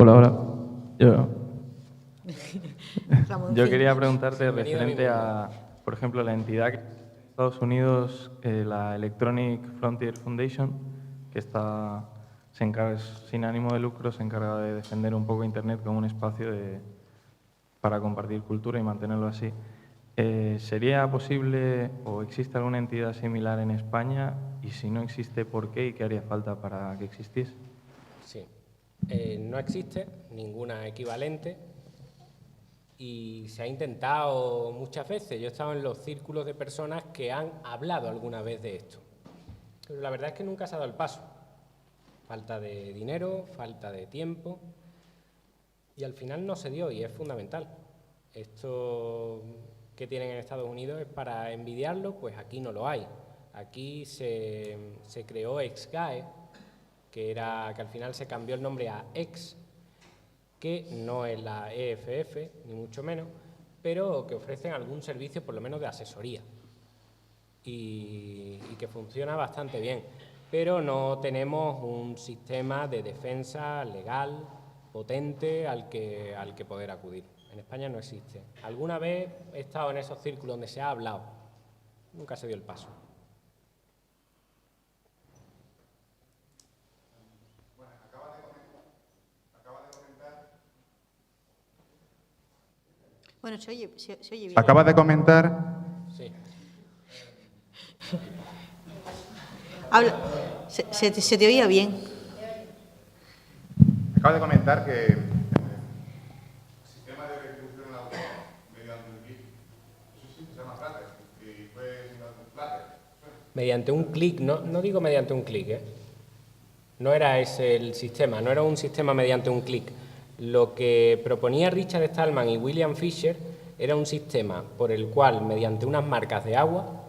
Hola, hola. Yo, Ramón, yo sí. quería preguntarte Bienvenido a mi referente mundo. a, por ejemplo, la entidad que en Estados Unidos, la Electronic Frontier Foundation, que se encarga, sin ánimo de lucro, se encarga de defender un poco Internet como un espacio para compartir cultura y mantenerlo así. ¿Sería posible o existe alguna entidad similar en España? Y si no existe, ¿por qué y qué haría falta para que existiese? Sí. No existe ninguna equivalente y se ha intentado muchas veces. Yo he estado en los círculos de personas que han hablado alguna vez de esto. Pero la verdad es que nunca se ha dado el paso. Falta de dinero, falta de tiempo y al final no se dio y es fundamental. Esto que tienen en Estados Unidos es para envidiarlo, pues aquí no lo hay. Aquí se creó XGAE, que al final se cambió el nombre a X, que no es la EFF, ni mucho menos, pero que ofrecen algún servicio por lo menos de asesoría y que funciona bastante bien. Pero no tenemos un sistema de defensa legal potente al que poder acudir. En España no existe. Alguna vez he estado en esos círculos donde se ha hablado, nunca se dio el paso. Bueno, se oye bien. Acaba de comentar, Sí. Habla. Se te oía bien. que el sistema de distribución en la web mediante un clic, eso sí, se llama Flutter, y fue Flutter. Mediante un clic, no digo mediante un clic, no era ese el sistema, no era un sistema mediante un clic. Lo que proponía Richard Stallman y William Fisher era un sistema por el cual, mediante unas marcas de agua,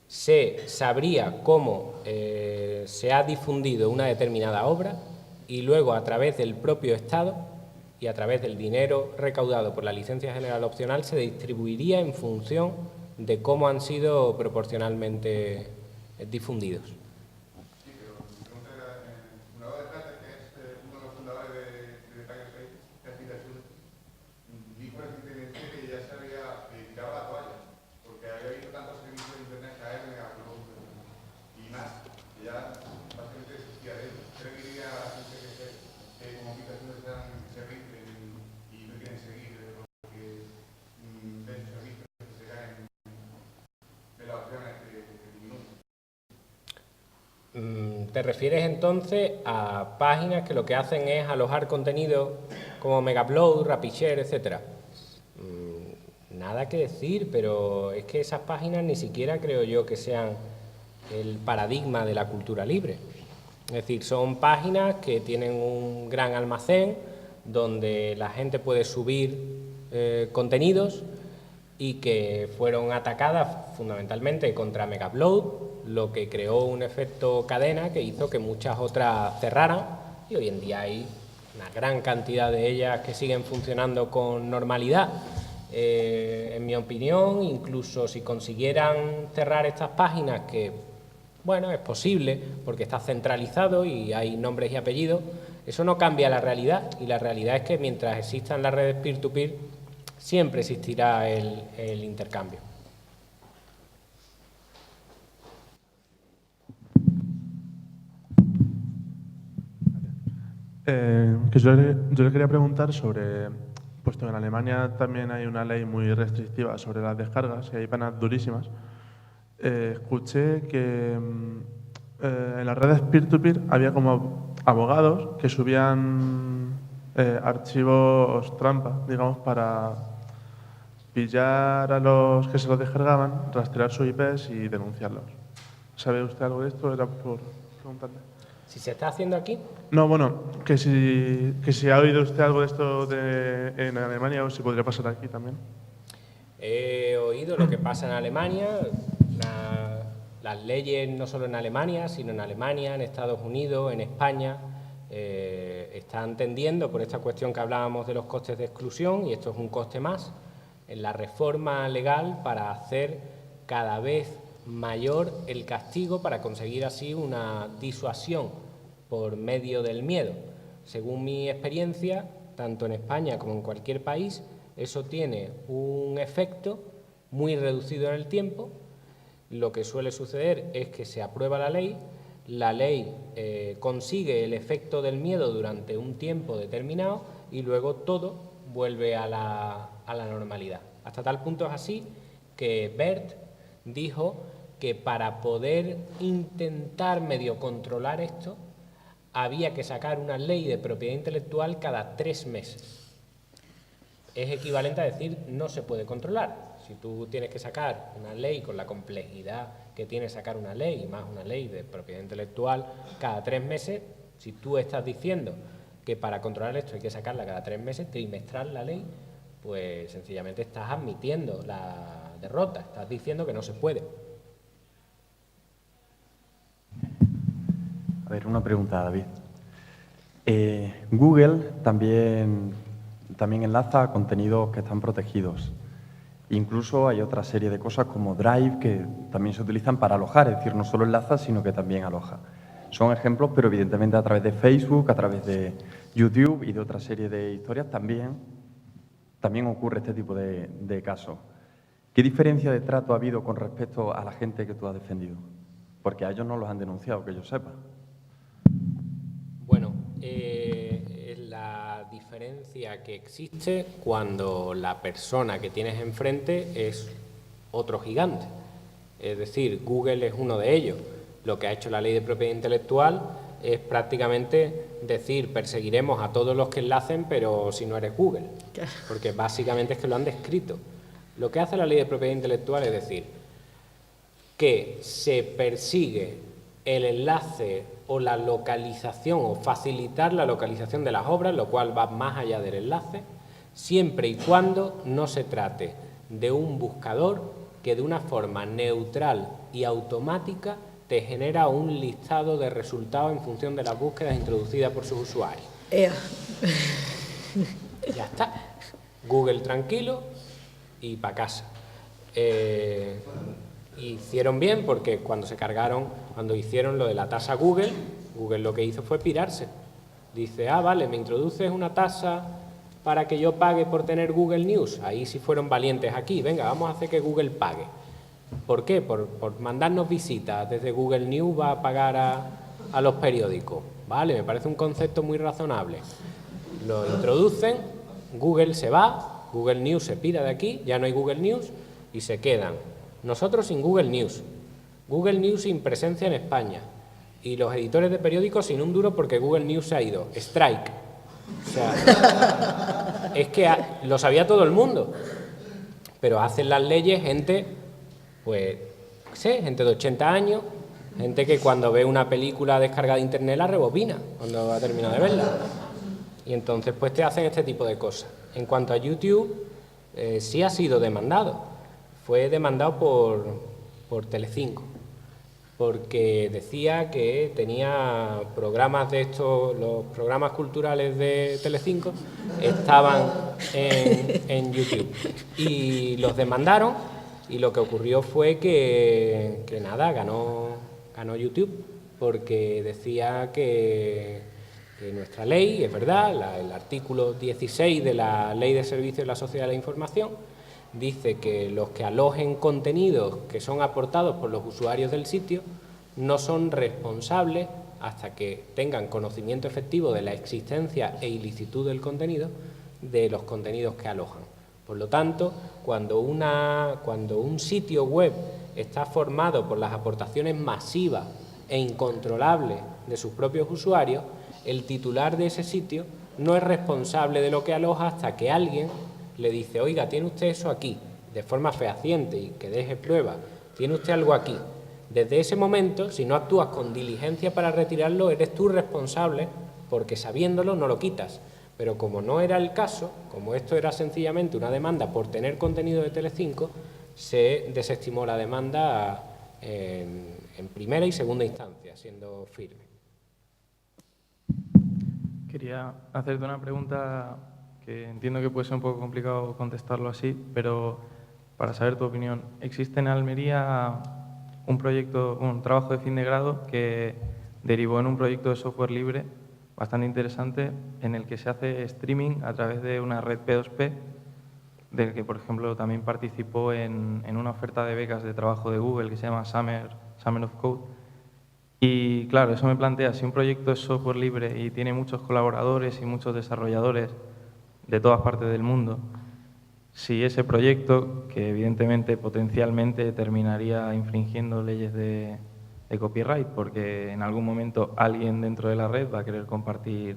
se sabría cómo se ha difundido una determinada obra y luego a través del propio Estado y a través del dinero recaudado por la licencia general opcional se distribuiría en función de cómo han sido proporcionalmente difundidos. Sí, pero mi pregunta era, el fundador de Flutter, que es uno de los fundadores de Tiger Peter Schultz, dijo recientemente que ya se había tirado la toalla, porque había visto tantos servicios de internet caer en el upload y más, que ya básicamente existía de ello. ¿Qué le diría a la gente que como aplicaciones se rinden y no quieren seguir porque ven servicios que se caen de las opciones que disminuyen? ¿Te refieres entonces a páginas que lo que hacen es alojar contenido como Megaupload, RapidShare, etcétera? Nada que decir, pero es que esas páginas ni siquiera creo yo que sean el paradigma de la cultura libre. Es decir, son páginas que tienen un gran almacén donde la gente puede subir contenidos y que fueron atacadas fundamentalmente contra Megaupload, lo que creó un efecto cadena que hizo que muchas otras cerraran y hoy en día hay una gran cantidad de ellas que siguen funcionando con normalidad. En mi opinión, incluso si consiguieran cerrar estas páginas, que bueno, es posible porque está centralizado y hay nombres y apellidos, eso no cambia la realidad y la realidad es que mientras existan las redes peer-to-peer, siempre existirá el intercambio. Que yo le quería preguntar sobre, puesto que en Alemania también hay una ley muy restrictiva sobre las descargas y hay penas durísimas, escuché que en las redes peer-to-peer había como abogados que subían archivos trampa, digamos, para pillar a los que se los descargaban, rastrear sus IPs y denunciarlos. ¿Sabe usted algo de esto? Era por preguntarle. Si se está haciendo aquí, No, bueno, que si ha oído usted algo de esto en Alemania o si podría pasar aquí también. he oído lo que pasa en Alemania, las leyes no solo en Alemania, sino en Alemania, en Estados Unidos, en España, están tendiendo por esta cuestión que hablábamos de los costes de exclusión, y esto es un coste más, en la reforma legal para hacer cada vez mayor el castigo para conseguir así una disuasión por medio del miedo. según mi experiencia, tanto en España como en cualquier país, eso tiene un efecto muy reducido en el tiempo. Lo que suele suceder es que se aprueba la ley consigue el efecto del miedo durante un tiempo determinado y luego todo vuelve a la normalidad. Hasta tal punto es así que Bert dijo que para poder intentar medio controlar esto había que sacar una ley de propiedad intelectual cada 3 meses. Es equivalente a decir no se puede controlar. Si tú tienes que sacar una ley con la complejidad que tiene sacar una ley, y más una ley de propiedad intelectual, cada 3 meses, si tú estás diciendo que para controlar esto hay que sacarla cada 3 meses, trimestral la ley, pues sencillamente estás admitiendo la derrota, estás diciendo que no se puede. A ver, una pregunta, David. Google también enlaza a contenidos que están protegidos. Incluso hay otra serie de cosas como Drive que también se utilizan para alojar, es decir, no solo enlaza, sino que también aloja. Son ejemplos, pero evidentemente a través de Facebook, a través de YouTube y de otra serie de historias también ocurre este tipo de casos. ¿Qué diferencia de trato ha habido con respecto a la gente que tú has defendido? Porque a ellos no los han denunciado, que yo sepa. Bueno, la diferencia que existe cuando la persona que tienes enfrente es otro gigante. Es decir, Google es uno de ellos. Lo que ha hecho la ley de propiedad intelectual es prácticamente decir, perseguiremos a todos los que enlacen, pero si no eres Google. Porque básicamente es que lo han descrito. Lo que hace la ley de propiedad intelectual es decir que se persigue el enlace o la localización o facilitar la localización de las obras, lo cual va más allá del enlace, siempre y cuando no se trate de un buscador que de una forma neutral y automática te genera un listado de resultados en función de las búsquedas introducidas por sus usuarios. Ya está. Google tranquilo y para casa. Hicieron bien porque cuando hicieron lo de la tasa Google lo que hizo fue pirarse. Dice, vale, me introduces una tasa para que yo pague por tener Google News. Ahí sí fueron valientes aquí. Venga, vamos a hacer que Google pague. ¿Por qué? Por mandarnos visitas. Desde Google News va a pagar a los periódicos. Vale, me parece un concepto muy razonable. Lo introducen, Google se va, Google News se pira de aquí, ya no hay Google News y se quedan. Nosotros sin Google News sin presencia en España y los editores de periódicos sin un duro porque Google News se ha ido. Strike. O sea, es que lo sabía todo el mundo, pero hacen las leyes gente, pues, no sé, gente de 80 años, gente que cuando ve una película descargada de internet la rebobina cuando ha terminado de verla. Y entonces pues te hacen este tipo de cosas. En cuanto a YouTube, sí ha sido demandado. Fue demandado por Telecinco, porque decía que tenía programas de estos, los programas culturales de Telecinco estaban en YouTube. Y los demandaron y lo que ocurrió fue que nada, ganó YouTube, porque decía que nuestra ley, es verdad, el artículo 16 de la Ley de Servicios de la Sociedad de la Información, dice que los que alojen contenidos que son aportados por los usuarios del sitio no son responsables hasta que tengan conocimiento efectivo de la existencia e ilicitud del contenido, de los contenidos que alojan. Por lo tanto, cuando un sitio web está formado por las aportaciones masivas e incontrolables de sus propios usuarios, el titular de ese sitio no es responsable de lo que aloja hasta que alguien le dice, oiga, tiene usted eso aquí, de forma fehaciente y que deje prueba, tiene usted algo aquí. Desde ese momento, si no actúas con diligencia para retirarlo, eres tú responsable, porque sabiéndolo no lo quitas. Pero como no era el caso, como esto era sencillamente una demanda por tener contenido de Telecinco, se desestimó la demanda en primera y segunda instancia, siendo firme. Quería hacerte una pregunta que entiendo que puede ser un poco complicado contestarlo así, pero para saber tu opinión. ¿Existe en Almería un trabajo de fin de grado que derivó en un proyecto de software libre bastante interesante en el que se hace streaming a través de una red P2P, del que, por ejemplo, también participó en una oferta de becas de trabajo de Google que se llama Summer of Code. Y claro, eso me plantea, si un proyecto es software libre y tiene muchos colaboradores y muchos desarrolladores de todas partes del mundo, si ese proyecto, que evidentemente potencialmente terminaría infringiendo leyes de copyright, porque en algún momento alguien dentro de la red va a querer compartir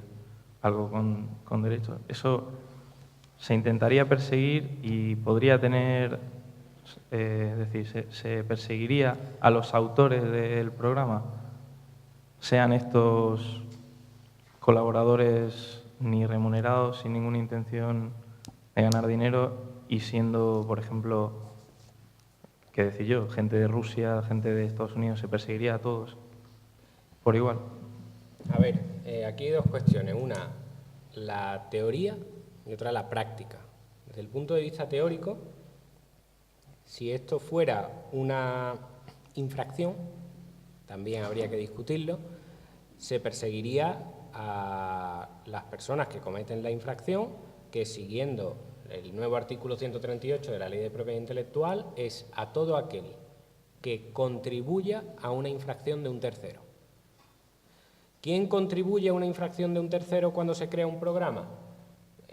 algo con derechos, eso se intentaría perseguir y podría tener, es decir, se perseguiría a los autores del programa, sean estos colaboradores ni remunerados, sin ninguna intención de ganar dinero y siendo, por ejemplo, qué decir yo, gente de Rusia, gente de Estados Unidos, se perseguiría a todos por igual. A ver, aquí hay dos cuestiones. Una, la teoría y otra, la práctica. Desde el punto de vista teórico, si esto fuera una infracción, también habría que discutirlo, se perseguiría a las personas que cometen la infracción, que siguiendo el nuevo artículo 138 de la Ley de Propiedad Intelectual es a todo aquel que contribuya a una infracción de un tercero. ¿Quién contribuye a una infracción de un tercero cuando se crea un programa?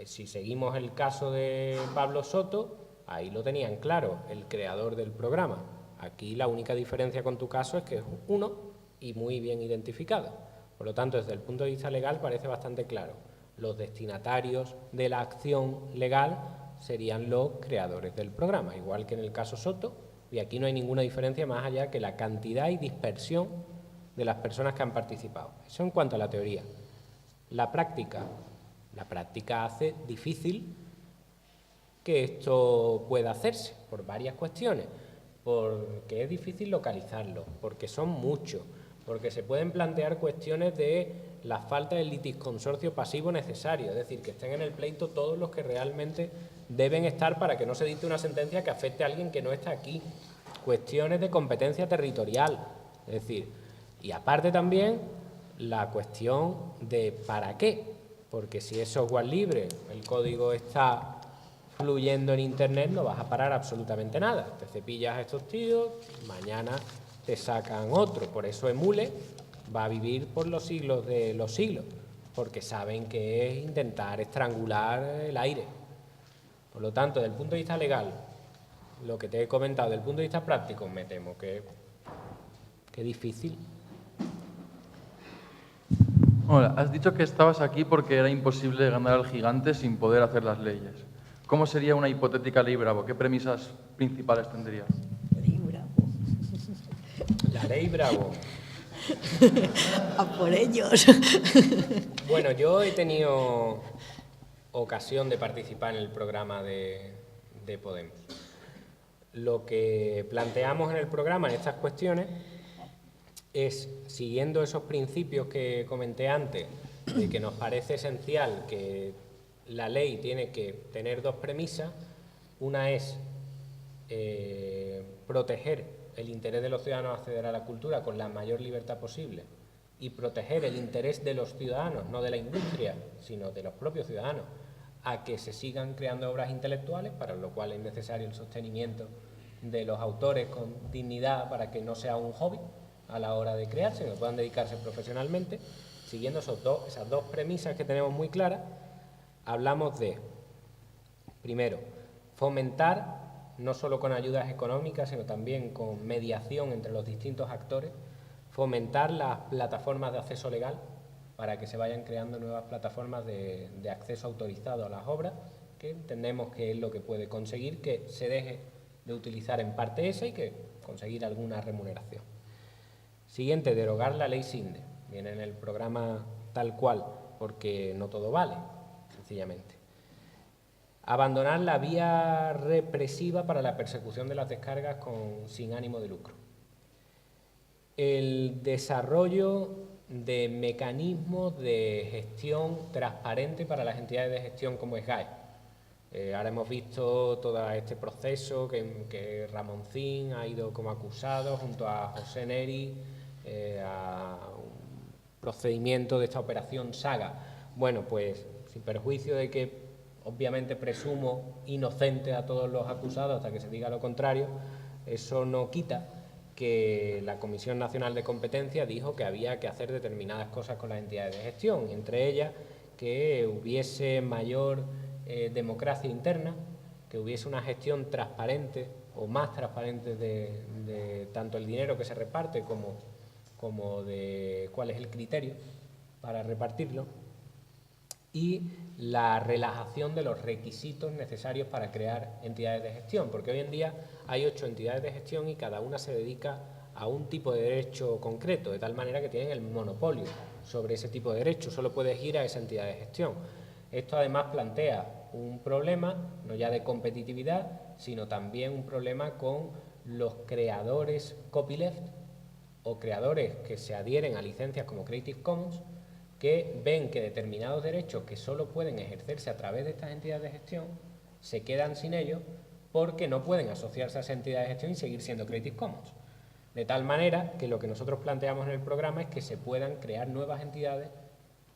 Si seguimos el caso de Pablo Soto, ahí lo tenían claro, el creador del programa. Aquí la única diferencia con tu caso es que es uno y muy bien identificado. Por lo tanto, desde el punto de vista legal parece bastante claro. Los destinatarios de la acción legal serían los creadores del programa, igual que en el caso Soto, y aquí no hay ninguna diferencia más allá que la cantidad y dispersión de las personas que han participado. Eso en cuanto a la teoría. La práctica hace difícil que esto pueda hacerse por varias cuestiones, porque es difícil localizarlo, porque son muchos, porque se pueden plantear cuestiones de la falta del litisconsorcio pasivo necesario, es decir, que estén en el pleito todos los que realmente deben estar para que no se dicte una sentencia que afecte a alguien que no está aquí, cuestiones de competencia territorial, es decir, y aparte también la cuestión de ¿para qué? Porque si es software libre, el código está fluyendo en Internet, no vas a parar absolutamente nada. Te cepillas a estos tíos, mañana te sacan otro. Por eso Emule va a vivir por los siglos de los siglos, porque saben que es intentar estrangular el aire. Por lo tanto, desde el punto de vista legal, lo que te he comentado, desde el punto de vista práctico, me temo que es difícil. Hola, has dicho que estabas aquí porque era imposible ganar al gigante sin poder hacer las leyes. ¿Cómo sería una hipotética ley Bravo? ¿Qué premisas principales tendría? Ley Bravo. La ley Bravo. A por ellos. Bueno, yo he tenido ocasión de participar en el programa de Podemos. Lo que planteamos en el programa, en estas cuestiones, es, siguiendo esos principios que comenté antes, de que nos parece esencial que la ley tiene que tener dos premisas. Una es proteger el interés de los ciudadanos a acceder a la cultura con la mayor libertad posible y proteger el interés de los ciudadanos, no de la industria, sino de los propios ciudadanos, a que se sigan creando obras intelectuales, para lo cual es necesario el sostenimiento de los autores con dignidad para que no sea un hobby a la hora de crear, sino que puedan dedicarse profesionalmente. Siguiendo esas dos premisas que tenemos muy claras, hablamos de, primero, fomentar, no solo con ayudas económicas, sino también con mediación entre los distintos actores, fomentar las plataformas de acceso legal para que se vayan creando nuevas plataformas de acceso autorizado a las obras, que entendemos que es lo que puede conseguir que se deje de utilizar en parte esa y que conseguir alguna remuneración. Siguiente, derogar la ley Sinde. Viene en el programa tal cual, porque no todo vale, sencillamente. Abandonar la vía represiva para la persecución de las descargas sin ánimo de lucro. El desarrollo de mecanismos de gestión transparente para las entidades de gestión como SGAE. Ahora hemos visto todo este proceso que Ramoncín ha ido como acusado junto a José Neri, a un procedimiento de esta operación Saga? Bueno, pues sin perjuicio de que obviamente presumo inocente a todos los acusados hasta que se diga lo contrario, eso no quita que la Comisión Nacional de Competencia dijo que había que hacer determinadas cosas con las entidades de gestión, entre ellas que hubiese mayor democracia interna, que hubiese una gestión transparente o más transparente de tanto el dinero que se reparte como de cuál es el criterio para repartirlo, y la relajación de los requisitos necesarios para crear entidades de gestión, porque hoy en día hay 8 entidades de gestión y cada una se dedica a un tipo de derecho concreto, de tal manera que tienen el monopolio sobre ese tipo de derecho, solo puedes ir a esa entidad de gestión. Esto además plantea un problema, no ya de competitividad, sino también un problema con los creadores copyleft o creadores que se adhieren a licencias como Creative Commons, que ven que determinados derechos que solo pueden ejercerse a través de estas entidades de gestión se quedan sin ellos porque no pueden asociarse a esa entidad de gestión y seguir siendo Creative Commons. De tal manera que lo que nosotros planteamos en el programa es que se puedan crear nuevas entidades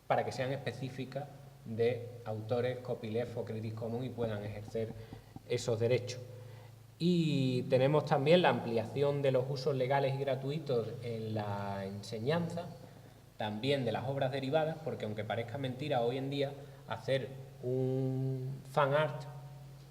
para que sean específicas de autores copyleft o Creative Commons y puedan ejercer esos derechos. Y tenemos también la ampliación de los usos legales y gratuitos en la enseñanza, también de las obras derivadas, porque aunque parezca mentira, hoy en día hacer un fan art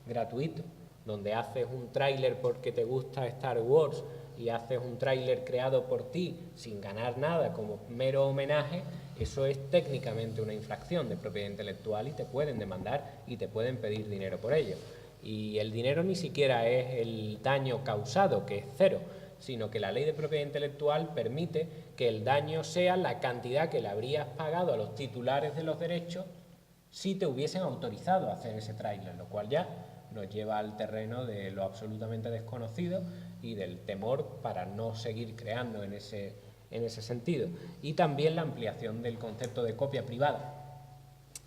gratuito, donde haces un tráiler porque te gusta Star Wars y haces un tráiler creado por ti sin ganar nada como mero homenaje, eso es técnicamente una infracción de propiedad intelectual y te pueden demandar y te pueden pedir dinero por ello. Y el dinero ni siquiera es el daño causado, que es cero, sino que la ley de propiedad intelectual permite que el daño sea la cantidad que le habrías pagado a los titulares de los derechos si te hubiesen autorizado a hacer ese tráiler, lo cual ya nos lleva al terreno de lo absolutamente desconocido y del temor para no seguir creando en ese sentido. Y también la ampliación del concepto de copia privada,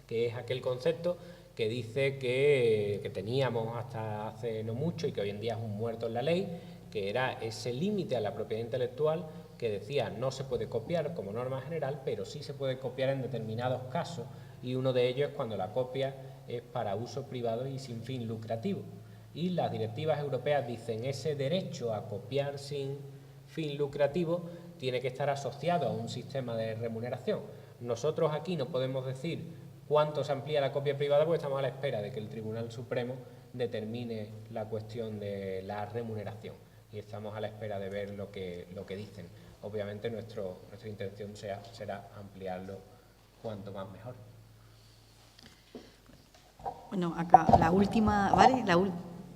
que es aquel concepto que dice que teníamos hasta hace no mucho y que hoy en día es un muerto en la ley, que era ese límite a la propiedad intelectual que decía no se puede copiar como norma general, pero sí se puede copiar en determinados casos, y uno de ellos es cuando la copia es para uso privado y sin fin lucrativo. Y las directivas europeas dicen ese derecho a copiar sin fin lucrativo tiene que estar asociado a un sistema de remuneración. Nosotros aquí no podemos decir cuánto se amplía la copia privada porque estamos a la espera de que el Tribunal Supremo determine la cuestión de la remuneración y estamos a la espera de ver lo que dicen. Obviamente nuestra intención será ampliarlo cuanto más mejor. Bueno, acá la última, ¿vale?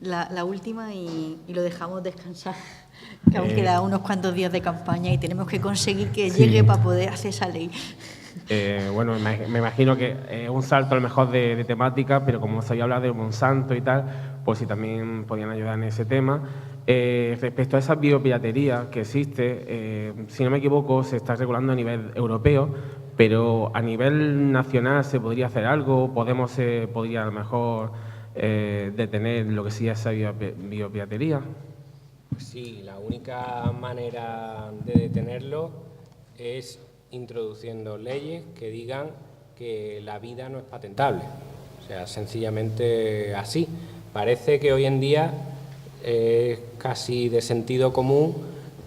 La última y lo dejamos descansar, que aún queda unos cuantos días de campaña y tenemos que conseguir que llegue para poder hacer esa ley. Bueno, me imagino que es un salto a lo mejor de temática, pero como se había hablado de Monsanto y tal, pues si también podían ayudar en ese tema. Respecto a esa biopiratería que existe, si no me equivoco, se está regulando a nivel europeo, pero a nivel nacional se podría hacer algo, podría a lo mejor detener lo que sería esa biopiratería. Pues sí, la única manera de detenerlo es introduciendo leyes que digan que la vida no es patentable. O sea, sencillamente así. Parece que hoy en día es casi de sentido común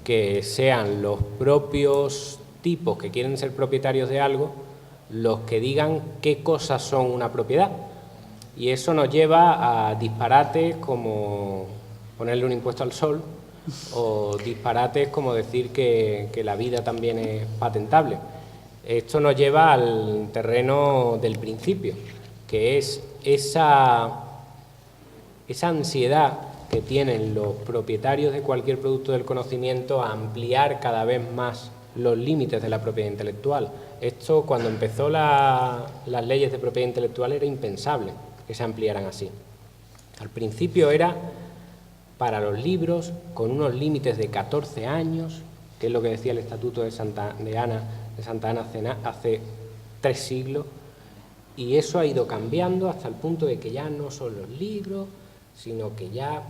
que sean los propios tipos que quieren ser propietarios de algo los que digan qué cosas son una propiedad. Y eso nos lleva a disparates como ponerle un impuesto al sol o disparates como decir que la vida también es patentable. Esto nos lleva al terreno del principio, que es esa ansiedad que tienen los propietarios de cualquier producto del conocimiento a ampliar cada vez más los límites de la propiedad intelectual. Esto, cuando empezó las leyes de propiedad intelectual, era impensable que se ampliaran así. Al principio era para los libros con unos límites de 14 años, que es lo que decía el Estatuto de Santa Ana hace 3 siglos, y eso ha ido cambiando hasta el punto de que ya no son los libros, sino que ya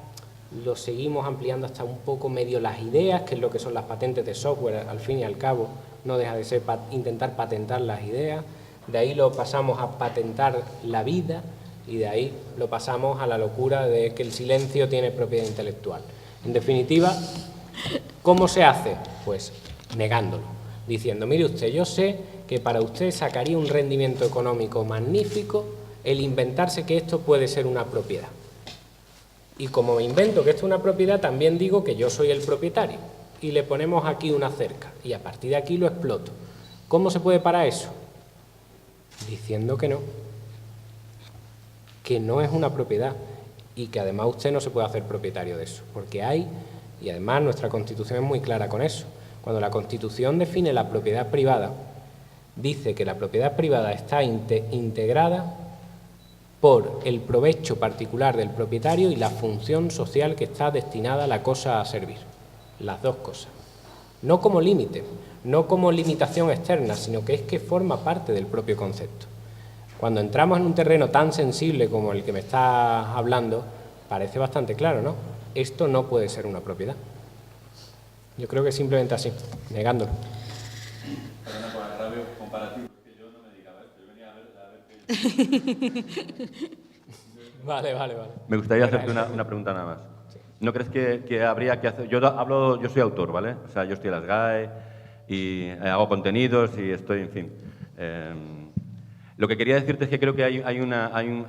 lo seguimos ampliando hasta un poco medio las ideas, que es lo que son las patentes de software, al fin y al cabo, no deja de ser intentar patentar las ideas, de ahí lo pasamos a patentar la vida y de ahí lo pasamos a la locura de que el silencio tiene propiedad intelectual. En definitiva, ¿cómo se hace? Pues negándolo, diciendo, mire usted, yo sé que para usted sacaría un rendimiento económico magnífico el inventarse que esto puede ser una propiedad. Y como me invento que esto es una propiedad, también digo que yo soy el propietario. Y le ponemos aquí una cerca y a partir de aquí lo exploto. ¿Cómo se puede parar eso? Diciendo que no es una propiedad y que además usted no se puede hacer propietario de eso, porque hay, y además nuestra Constitución es muy clara con eso. Cuando la Constitución define la propiedad privada, dice que la propiedad privada está integrada por el provecho particular del propietario y la función social que está destinada a la cosa a servir. Las dos cosas. No como límite, no como limitación externa, sino que es que forma parte del propio concepto. Cuando entramos en un terreno tan sensible como el que me está hablando, parece bastante claro, ¿no? Esto no puede ser una propiedad. Yo creo que simplemente así, negándolo. Perdona por el agravio comparativo, que yo no me dedicaba a esto, yo venía a ver qué... Vale. Me gustaría hacerte una pregunta nada más. Sí. ¿No crees que habría que hacer...? Yo soy autor, ¿vale? O sea, yo estoy en las GAE y hago contenidos y estoy, en fin... Lo que quería decirte es que creo que hay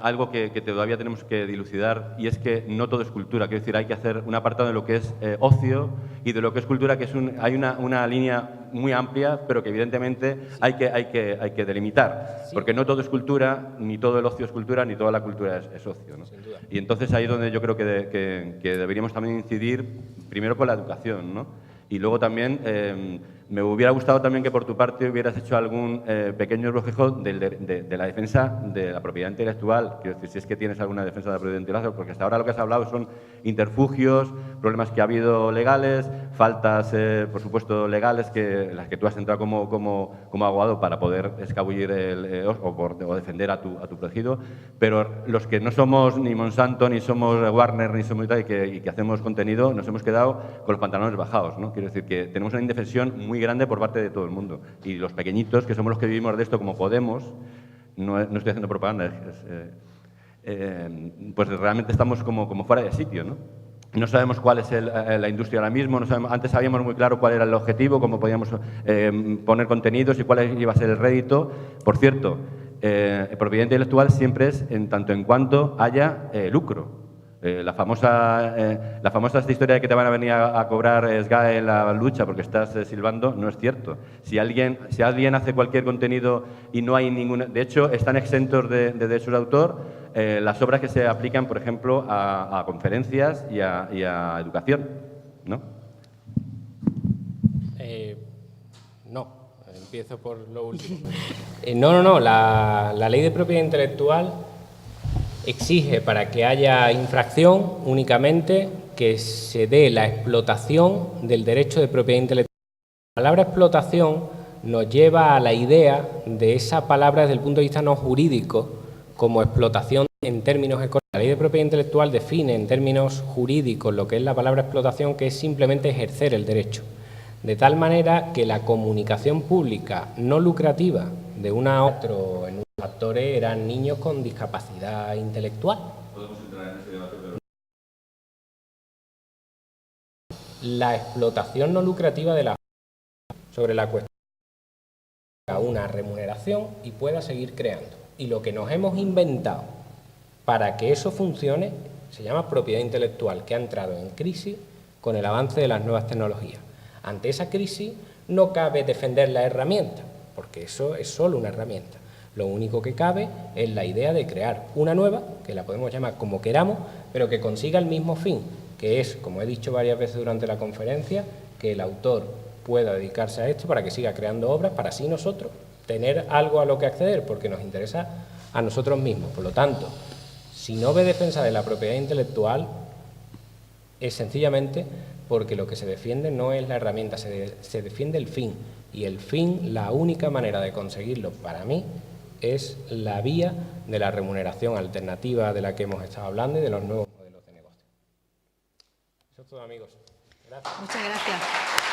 algo que todavía tenemos que dilucidar y es que no todo es cultura. Quiero decir, hay que hacer un apartado de lo que es ocio y de lo que es cultura, que hay una línea muy amplia, pero que evidentemente hay que delimitar. Sí. Porque no todo es cultura, ni todo el ocio es cultura, ni toda la cultura es ocio, ¿no? Sin duda. Y entonces ahí es donde yo creo que deberíamos también incidir, primero con la educación, ¿no? Y luego también me hubiera gustado también que por tu parte hubieras hecho algún pequeño bosquejo de la defensa de la propiedad intelectual. Quiero decir, si es que tienes alguna defensa de la propiedad intelectual, porque hasta ahora lo que has hablado son interfugios, problemas que ha habido legales, faltas, por supuesto, legales, las que tú has entrado como abogado para poder escabullir o defender a tu protegido. Pero los que no somos ni Monsanto, ni somos Warner, ni somos y que hacemos contenido, nos hemos quedado con los pantalones bajados, ¿no? Quiero decir que tenemos una indefensión muy grande por parte de todo el mundo. Y los pequeñitos, que somos los que vivimos de esto como podemos, no estoy haciendo propaganda, pues realmente estamos como fuera de sitio, ¿no? No sabemos cuál es la industria ahora mismo, antes sabíamos muy claro cuál era el objetivo, cómo podíamos poner contenidos y cuál iba a ser el rédito. Por cierto, propiedad intelectual siempre es en tanto en cuanto haya lucro. La famosa esta historia de que te van a venir a cobrar SGAE en la lucha porque estás silbando, no es cierto. Si alguien hace cualquier contenido y no hay ninguna... De hecho, están exentos de derechos de autor las obras que se aplican, por ejemplo, a conferencias y a educación, ¿no? No, empiezo por lo último. No, la ley de propiedad intelectual exige para que haya infracción únicamente que se dé la explotación del derecho de propiedad intelectual. La palabra explotación nos lleva a la idea de esa palabra desde el punto de vista no jurídico como explotación en términos económicos. La ley de propiedad intelectual define en términos jurídicos lo que es la palabra explotación, que es simplemente ejercer el derecho. De tal manera que la comunicación pública no lucrativa de otro en unos actores eran niños con discapacidad intelectual. Podemos entrar en ese debate, pero... La explotación no lucrativa de la sobre la cuestión una remuneración y pueda seguir creando. Y lo que nos hemos inventado para que eso funcione se llama propiedad intelectual, que ha entrado en crisis con el avance de las nuevas tecnologías. Ante esa crisis no cabe defender la herramienta, porque eso es solo una herramienta. Lo único que cabe es la idea de crear una nueva, que la podemos llamar como queramos, pero que consiga el mismo fin, que es, como he dicho varias veces durante la conferencia, que el autor pueda dedicarse a esto para que siga creando obras, para así nosotros tener algo a lo que acceder, porque nos interesa a nosotros mismos. Por lo tanto, si no ve defensa de la propiedad intelectual, es sencillamente porque lo que se defiende no es la herramienta, se defiende el fin. Y el fin, la única manera de conseguirlo para mí, es la vía de la remuneración alternativa de la que hemos estado hablando y de los nuevos modelos de negocio. Eso es todo, amigos. Gracias. Muchas gracias.